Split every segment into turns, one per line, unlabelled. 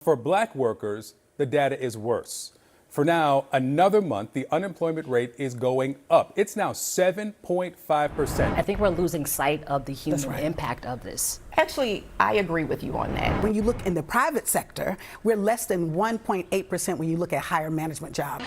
For black workers, the data is worse. For now, another month, the unemployment rate is going up. It's now 7.5%.
I think we're losing sight of the human impact of this.
Actually, I agree with you on that.
When you look in the private sector, we're less than 1.8% when you look at higher management jobs.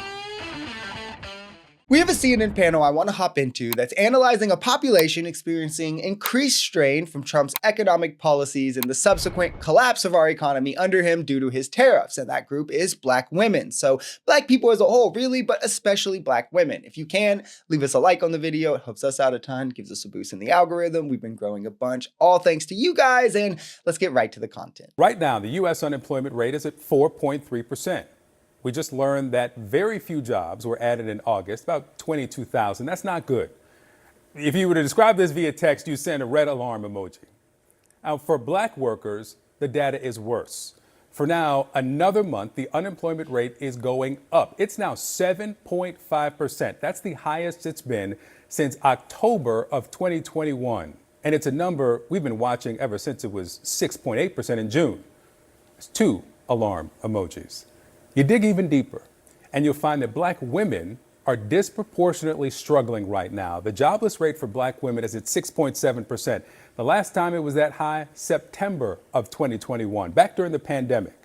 We have a CNN panel I want to hop into that's analyzing a population experiencing increased strain from Trump's economic policies and the subsequent collapse of our economy under him due to his tariffs. And that group is black women. So black people as a whole, really, but especially black women. If you can, leave us a like on the video. It helps us out a ton, gives us a boost in the algorithm. We've been growing a bunch, all thanks to you guys. And let's get right to the content.
Right now, the U.S. unemployment rate is at 4.3%. We just learned that very few jobs were added in August, about 22,000. That's not good. If you were to describe this via text, you send a red alarm emoji. Now, for black workers, the data is worse. For now, another month, the unemployment rate is going up. It's now 7.5%. That's the highest it's been since October of 2021. And it's a number we've been watching ever since it was 6.8% in June. It's two alarm emojis. You dig even deeper, and you'll find that black women are disproportionately struggling right now. The jobless rate for black women is at 6.7%. The last time it was that high, September of 2021, back during the pandemic.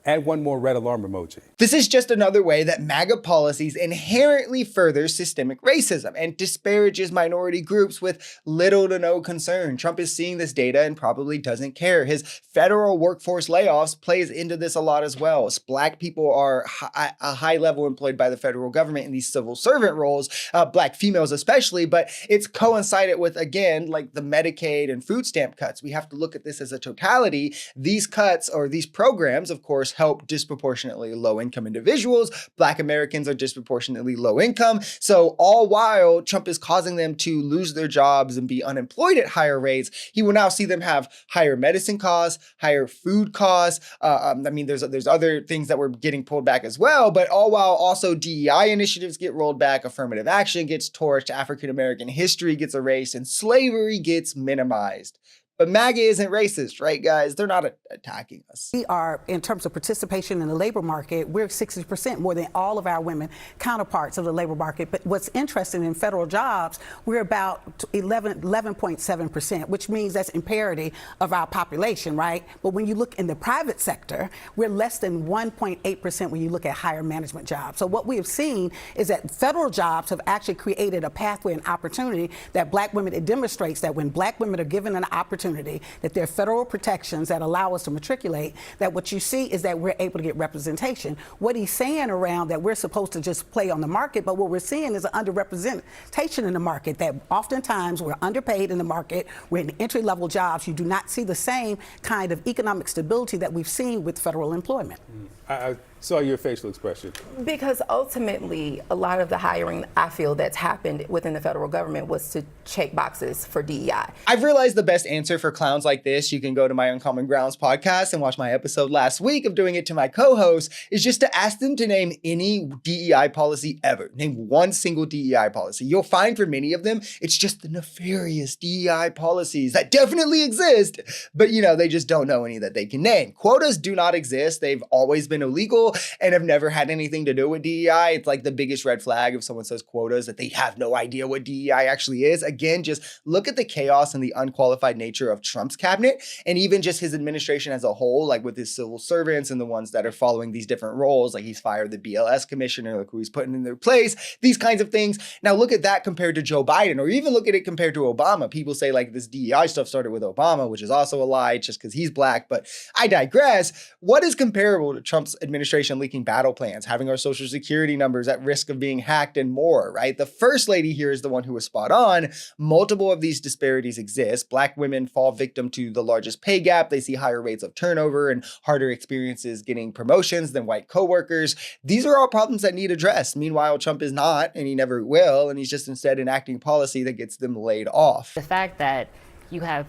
Add one more red alarm emoji.
This is just another way that MAGA policies inherently further systemic racism and disparages minority groups with little to no concern. Trump is seeing this data and probably doesn't care. His federal workforce layoffs plays into this a lot as well. As black people are a high level employed by the federal government in these civil servant roles, black females especially, but it's coincided with, again, like the Medicaid and food stamp cuts. We have to look at this as a totality. These cuts or these programs, of course, help disproportionately low-income individuals. Black Americans are disproportionately low income. So all while Trump is causing them to lose their jobs and be unemployed at higher rates, he will now see them have higher medicine costs, higher food costs. There's other things that were getting pulled back as well, but all while also DEI initiatives get rolled back, affirmative action gets torched, African-American history gets erased, and slavery gets minimized. But MAGA isn't racist, right, guys? They're not attacking us.
We are, in terms of participation in the labor market, we're 60% more than all of our women counterparts of the labor market. But what's interesting in federal jobs, we're about 11.7%, which means that's in parity of our population, right? But when you look in the private sector, we're less than 1.8% when you look at higher management jobs. So what we have seen is that federal jobs have actually created a pathway and opportunity that black women, it demonstrates that when black women are given an opportunity, that there are federal protections that allow us to matriculate, that what you see is that we're able to get representation. What he's saying around that we're supposed to just play on the market, but what we're seeing is an underrepresentation in the market, that oftentimes we're underpaid in the market, we're in entry-level jobs. You do not see the same kind of economic stability that we've seen with federal employment.
I saw your facial expression.
Because ultimately, a lot of the hiring, I feel, that's happened within the federal government was to check boxes for DEI.
I've realized the best answer for clowns like this, you can go to my Uncommon Grounds podcast and watch my episode last week of doing it to my co-host, is just to ask them to name any DEI policy ever. Name one single DEI policy. You'll find for many of them, it's just the nefarious DEI policies that definitely exist, but they just don't know any that they can name. Quotas do not exist. They've always been illegal and have never had anything to do with DEI. It's like the biggest red flag if someone says quotas, that they have no idea what DEI actually is. Again, just look at the chaos and the unqualified nature of Trump's cabinet and even just his administration as a whole, like with his civil servants and the ones that are following these different roles, like he's fired the BLS commissioner, look who he's putting in their place, these kinds of things. Now look at that compared to Joe Biden, or even look at it compared to Obama. People say like this DEI stuff started with Obama, which is also a lie just because he's black, but I digress. What is comparable to Trump's administration leaking battle plans, having our social security numbers at risk of being hacked and more, right? The first lady here is the one who was spot on. Multiple of these disparities exist. Black women fall victim to the largest pay gap. They see higher rates of turnover and harder experiences getting promotions than white coworkers. These are all problems that need addressed. Meanwhile, Trump is not, and he never will, and he's just instead enacting policy that gets them laid off.
The fact that you have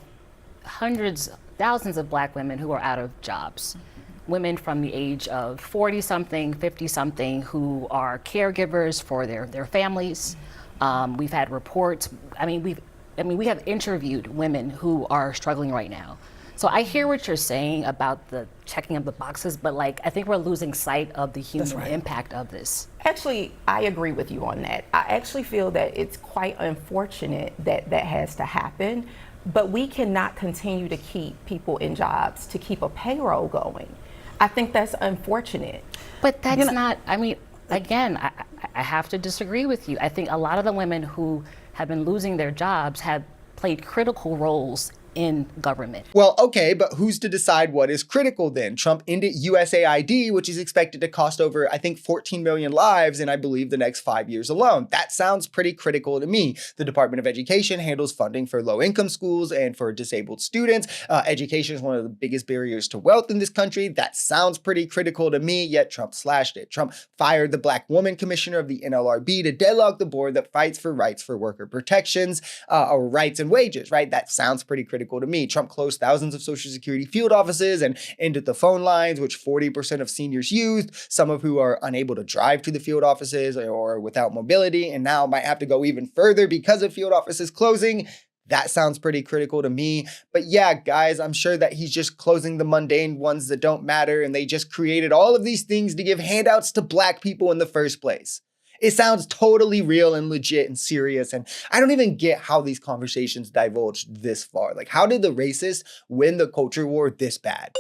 hundreds, thousands of black women who are out of jobs. Women from the age of 40-something, 50-something who are caregivers for their families. We've had reports. We have interviewed women who are struggling right now. So I hear what you're saying about the checking of the boxes, but like I think we're losing sight of the human impact of this.
Actually, I agree with you on that. I actually feel that it's quite unfortunate that that has to happen, but we cannot continue to keep people in jobs to keep a payroll going. I think that's unfortunate.
But that's not, I mean, again, I have to disagree with you. I think a lot of the women who have been losing their jobs have played critical roles in government.
Well, okay, but who's to decide what is critical then? Trump ended USAID, which is expected to cost over, I think, 14 million lives in, I believe, the next 5 years alone. That sounds pretty critical to me. The Department of Education handles funding for low-income schools and for disabled students. Education is one of the biggest barriers to wealth in this country. That sounds pretty critical to me, yet Trump slashed it. Trump fired the Black woman commissioner of the NLRB to deadlock the board that fights for rights for worker protections, or rights and wages, right? That sounds pretty critical to me. Trump closed thousands of Social Security field offices and ended the phone lines, which 40% of seniors used, some of who are unable to drive to the field offices or without mobility, and now might have to go even further because of field offices closing. That sounds pretty critical to me. But yeah, guys, I'm sure that he's just closing the mundane ones that don't matter, and they just created all of these things to give handouts to Black people in the first place. It sounds totally real and legit and serious, and I don't even get how these conversations divulged this far. Like, how did the racists win the culture war this bad?